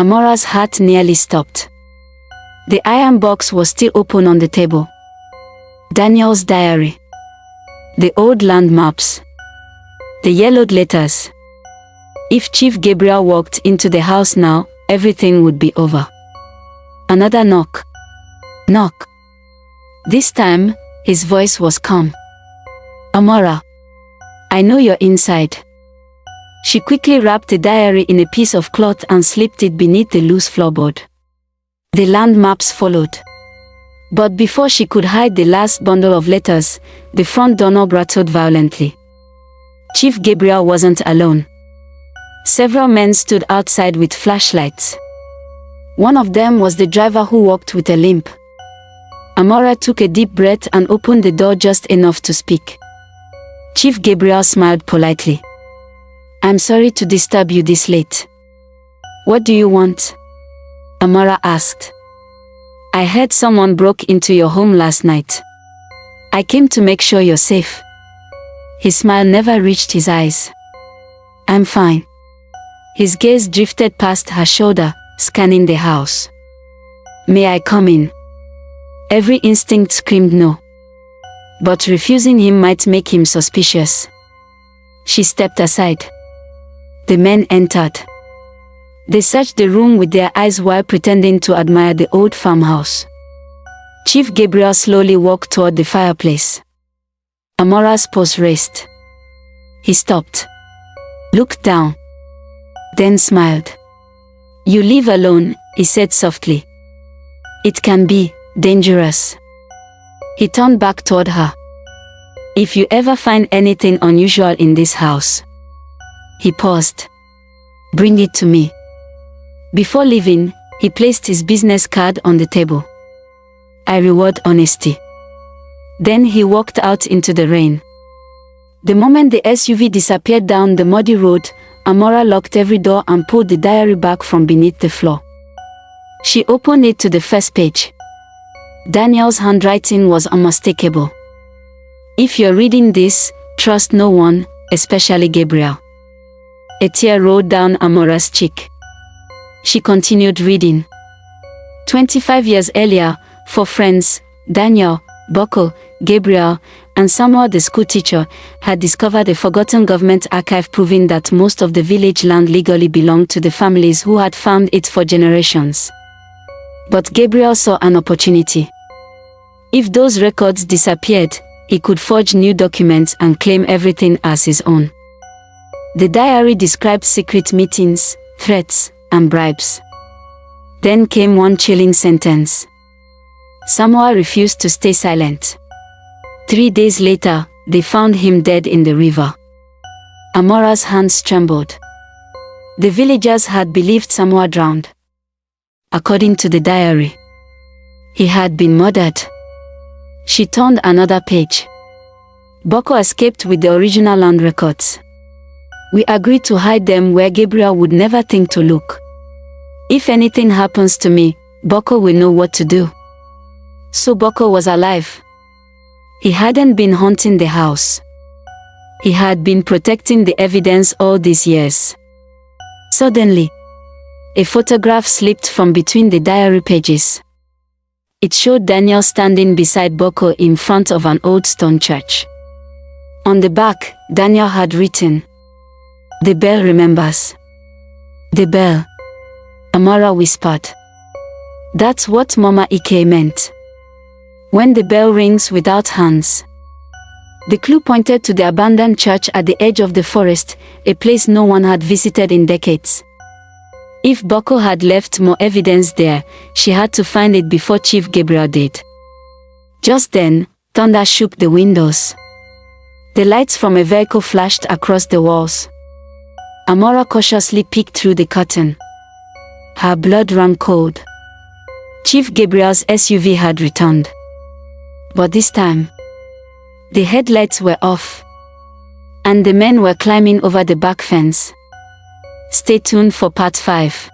Amora's heart nearly stopped. The iron box was still open on the table. Daniel's diary. The old land maps. The yellowed letters. If Chief Gabriel walked into the house now, everything would be over. Another knock. Knock. This time, his voice was calm. Amora, I know you're inside. She quickly wrapped the diary in a piece of cloth and slipped it beneath the loose floorboard. The land maps followed. But before she could hide the last bundle of letters, the front doorknob rattled violently. Chief Gabriel wasn't alone. Several men stood outside with flashlights. One of them was the driver, who walked with a limp. Amora took a deep breath and opened the door just enough to speak. Chief Gabriel smiled politely. I'm sorry to disturb you this late. What do you want? Amora asked. I heard someone broke into your home last night. I came to make sure you're safe. His smile never reached his eyes. I'm fine. His gaze drifted past her shoulder, scanning the house. May I come in? Every instinct screamed no. But refusing him might make him suspicious. She stepped aside. The men entered. They searched the room with their eyes while pretending to admire the old farmhouse. Chief Gabriel slowly walked toward the fireplace. Amora's pulse raced. He stopped. Looked down. Then smiled. You live alone, he said softly. It can be dangerous. He turned back toward her. If you ever find anything unusual in this house. He paused. Bring it to me. Before leaving, he placed his business card on the table. I reward honesty. Then he walked out into the rain. The moment the SUV disappeared down the muddy road, Amora locked every door and pulled the diary back from beneath the floor. She opened it to the first page. Daniel's handwriting was unmistakable. If you're reading this, trust no one, especially Gabriel. A tear rolled down Amora's cheek. She continued reading. 25 years earlier, 4 friends, Daniel, Boko, Gabriel, and Samuel the school teacher, had discovered a forgotten government archive proving that most of the village land legally belonged to the families who had farmed it for generations. But Gabriel saw an opportunity. If those records disappeared, he could forge new documents and claim everything as his own. The diary described secret meetings, threats, and bribes. Then came one chilling sentence. Samuel refused to stay silent. 3 days later, they found him dead in the river. Amora's hands trembled. The villagers had believed Samuel drowned. According to the diary, he had been murdered. She turned another page. Boko escaped with the original land records. We agreed to hide them where Gabriel would never think to look. If anything happens to me, Boko will know what to do. So Boko was alive. He hadn't been haunting the house. He had been protecting the evidence all these years. Suddenly, a photograph slipped from between the diary pages. It showed Daniel standing beside Boko in front of an old stone church. On the back, Daniel had written, "The bell remembers." The bell, Amora whispered. That's what Mama Ike meant. When the bell rings without hands. The clue pointed to the abandoned church at the edge of the forest, a place no one had visited in decades. If Boko had left more evidence there, she had to find it before Chief Gabriel did. Just then, thunder shook the windows. The lights from a vehicle flashed across the walls. Amora cautiously peeked through the curtain. Her blood ran cold. Chief Gabriel's SUV had returned. But this time, the headlights were off, and the men were climbing over the back fence. Stay tuned for part 5.